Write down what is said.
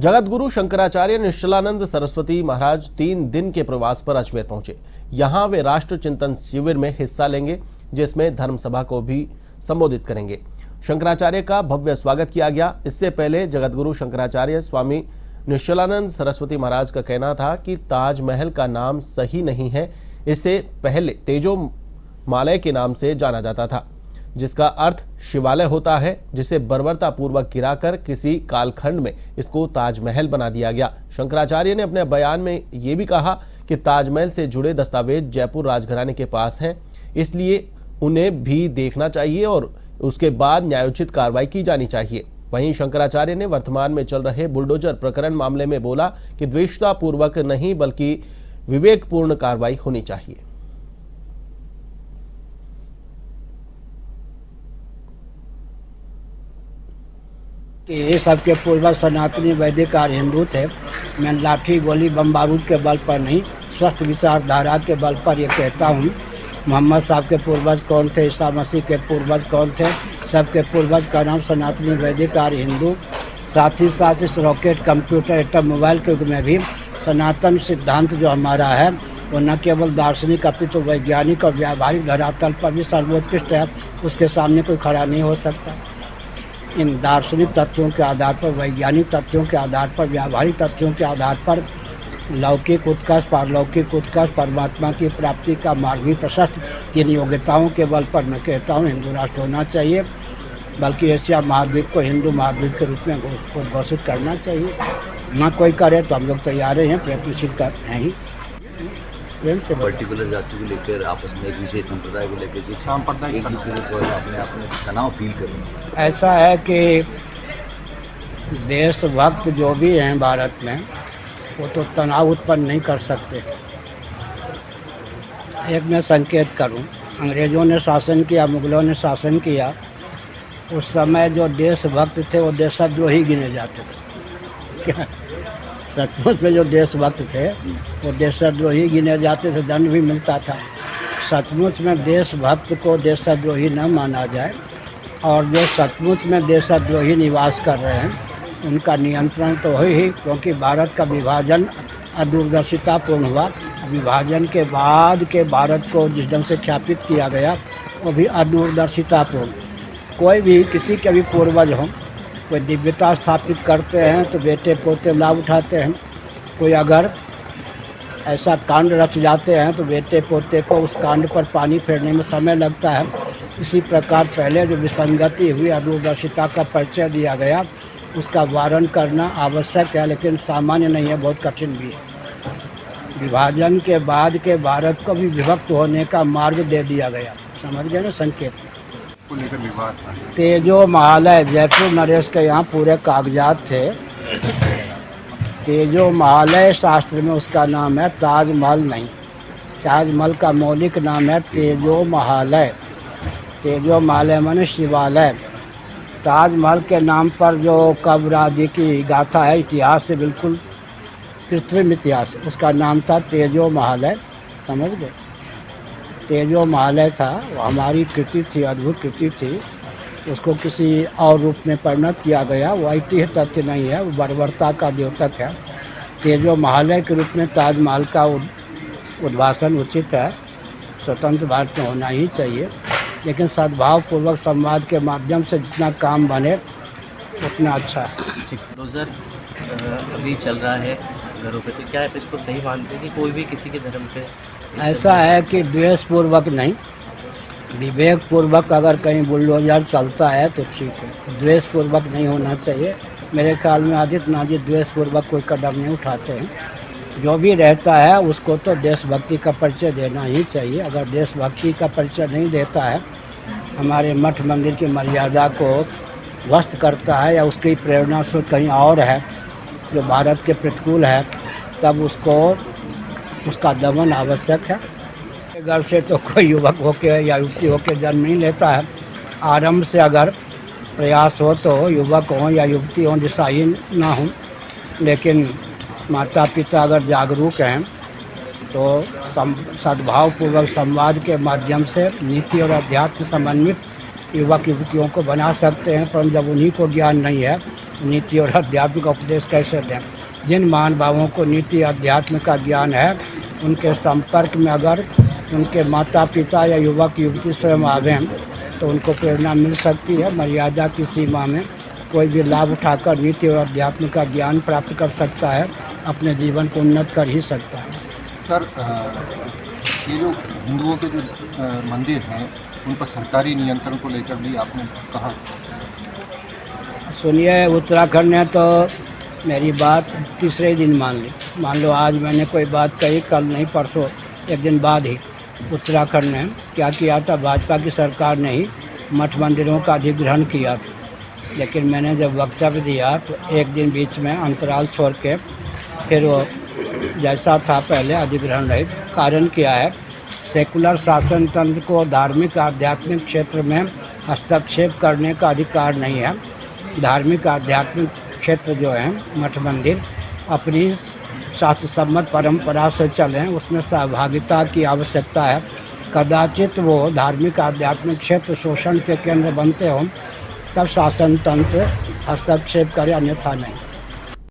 जगतगुरु शंकराचार्य निश्चलानंद सरस्वती महाराज 3 दिन के प्रवास पर अजमेर पहुंचे। यहां वे राष्ट्र चिंतन शिविर में हिस्सा लेंगे, जिसमें धर्म सभा को भी संबोधित करेंगे। शंकराचार्य का भव्य स्वागत किया गया। इससे पहले जगतगुरु शंकराचार्य स्वामी निश्चलानंद सरस्वती महाराज का कहना था कि ताजमहल का नाम सही नहीं है। इससे पहले तेजोमालय के नाम से जाना जाता था, जिसका अर्थ शिवालय होता है, जिसे बर्बरता पूर्वक गिराकर किसी कालखंड में इसको ताजमहल बना दिया गया। शंकराचार्य ने अपने बयान में ये भी कहा कि ताजमहल से जुड़े दस्तावेज जयपुर राजघराने के पास हैं, इसलिए उन्हें भी देखना चाहिए और उसके बाद न्यायोचित कार्रवाई की जानी चाहिए। वहीं शंकराचार्य ने वर्तमान में चल रहे बुलडोजर प्रकरण मामले में बोला कि द्वेषता पूर्वक नहीं बल्कि विवेकपूर्ण कार्रवाई होनी चाहिए। कि ये सबके पूर्वज सनातनी वैदिक और हिंदू थे। मैं लाठी गोली बम बारूद के बल पर नहीं, स्वस्थ विचारधारा के बल पर ये कहता हूँ। मोहम्मद साहब के पूर्वज कौन थे, ईसा मसीह के पूर्वज कौन थे, सबके पूर्वज का नाम सनातनी वैदिक और हिंदू। साथ ही साथ इस रॉकेट, कंप्यूटर, एटम, मोबाइल के युग में भी सनातन सिद्धांत जो हमारा है वो न केवल दार्शनिक अपितु वैज्ञानिक और व्यावहारिक धरातल पर भी सर्वोत्कृष्ट है। उसके सामने कोई खड़ा नहीं हो सकता। इन दार्शनिक तथ्यों के आधार पर, वैज्ञानिक तथ्यों के आधार पर, व्यावहारिक तथ्यों के आधार पर लौकिक उत्कर्ष, पारलौकिक उत्कर्ष, परमात्मा की प्राप्ति का मार्ग भी प्रशस्त। 3 योग्यताओं के बल पर मैं कहता हूँ हिंदू राष्ट्र होना चाहिए, बल्कि एशिया महाद्वीप को हिंदू महाद्वीप के रूप में घोषित करना चाहिए। ना कोई करे तो हम लोग तैयार हैं, प्रयत्नशील कर हैं ही। से पर्टिकुलर जाति को लेकर आपस में एक विशेष संप्रदाय को लेकर एक दूसरे को अपने आप में तनाव फील करें। ऐसा है कि देशभक्त जो भी हैं भारत में, वो तो तनाव उत्पन्न नहीं कर सकते। एक मैं संकेत करूं, अंग्रेज़ों ने शासन किया, मुगलों ने शासन किया, उस समय जो देशभक्त थे वो देशद्रोही गिने जाते थे। क्या सचमुच में जो देशभक्त थे वो देशद्रोही गिने जाते थे, दंड भी मिलता था। सचमुच में देशभक्त को देशद्रोही न माना जाए, और जो सचमुच में देशद्रोही निवास कर रहे हैं उनका नियंत्रण तो हो ही, क्योंकि भारत का विभाजन अदूरदर्शितापूर्ण हुआ। विभाजन के बाद के भारत को जिस ढंग से ख्यापित किया गया वो भी अदूरदर्शितापूर्ण। कोई भी, किसी के भी पूर्वज हों, कोई दिव्यता स्थापित करते हैं तो बेटे पोते लाभ उठाते हैं। कोई अगर ऐसा कांड रच जाते हैं तो बेटे पोते को उस कांड पर पानी फेरने में समय लगता है। इसी प्रकार पहले जो विसंगति हुई, अदूरदर्शिता का परिचय दिया गया, उसका वारण करना आवश्यक है, लेकिन सामान्य नहीं है, बहुत कठिन भी है। विभाजन के बाद के भारत को भी विभक्त होने का मार्ग दे दिया गया। समझ गए ना संकेत। तेजो महालय, जयपुर नरेश के यहाँ पूरे कागजात थे। तेजो महालय शास्त्र में उसका नाम है, ताजमहल नहीं। ताजमहल का मौलिक नाम है तेजो महालय। तेजो महालय माने शिवालय। ताजमहल के नाम पर जो कब्र आदि की गाथा है, इतिहास से बिल्कुल कृत्रिम इतिहास, उसका नाम था तेजो महालय। समझ गए। तेजो महालय था, वो हमारी कृति थी, अद्भुत कृति थी। उसको किसी और रूप में परिणत किया गया, वो ऐतिह्य तथ्य नहीं है, वो बर्बरता का द्योतक है। तेजो महालय के रूप में ताजमहल का उद्भाषण उचित है, स्वतंत्र भारत में होना ही चाहिए, लेकिन सद्भावपूर्वक संवाद के माध्यम से जितना काम बने उतना अच्छा है। बुलडोजर अभी चल रहा है घरों पे, तो क्या आप इसको सही मानते हैं कि कोई भी किसी के धर्म पे? ऐसा है कि द्वेषपूर्वक नहीं, विवेकपूर्वक अगर कहीं बुलडोजर चलता है तो ठीक है। द्वेषपूर्वक नहीं होना चाहिए। मेरे ख्याल में आदित्य नाथ जी द्वेषपूर्वक कोई कदम नहीं उठाते हैं। जो भी रहता है उसको तो देशभक्ति का परिचय देना ही चाहिए। अगर देशभक्ति का परिचय नहीं देता है, हमारे मठ मंदिर की मर्यादा को ध्वस्त करता है, या उसकी प्रेरणा स्रोत कहीं और है जो भारत के प्रतिकूल है, तब उसका दमन आवश्यक है। घर से तो कोई युवक होके या युवती होके जन्म नहीं लेता है। आरंभ से अगर प्रयास हो तो युवक हों या युवती हों दिशाहीन ना हों, लेकिन माता पिता अगर जागरूक हैं तो सद्भावपूर्वक संवाद के माध्यम से नीति और अध्यात्म समन्वित युवक युवतियों को बना सकते हैं। पर जब उन्हीं को ज्ञान नहीं है, नीति और अध्यात्म का उपदेश कैसे दें। जिन महानुभावों को नीति अध्यात्म का ज्ञान है, उनके संपर्क में अगर उनके माता पिता या युवक युवती स्वयं आवें तो उनको प्रेरणा मिल सकती है। मर्यादा की सीमा में कोई भी लाभ उठाकर नीति और अध्यात्म का ज्ञान प्राप्त कर सकता है, अपने जीवन को उन्नत कर ही सकता है। सर, ये जो हिंदुओं के जो मंदिर हैं उन पर सरकारी नियंत्रण को लेकर भी आपने कहा। सुनिए, उत्तराखंड ने तो मेरी बात तीसरे दिन मान लो आज मैंने कोई बात कही, कल नहीं परसों एक दिन बाद ही उत्तराखंड ने क्या किया था, भाजपा की सरकार ने ही मठ मंदिरों का अधिग्रहण किया था। लेकिन मैंने जब वक्तव्य दिया तो एक दिन बीच में अंतराल छोड़ के फिर वो जैसा था पहले अधिग्रहण रहित। कारण क्या है, सेकुलर शासन तंत्र को धार्मिक आध्यात्मिक क्षेत्र में हस्तक्षेप करने का अधिकार नहीं है। धार्मिक आध्यात्मिक क्षेत्र जो है मठ मंदिर अपनी शास्त्र सम्मत परंपरा से चलें, उसमें सहभागिता की आवश्यकता है। कदाचित वो धार्मिक आध्यात्मिक क्षेत्र शोषण के केंद्र बनते हों, तब शासन तंत्र हस्तक्षेप करे, अन्यथा नहीं।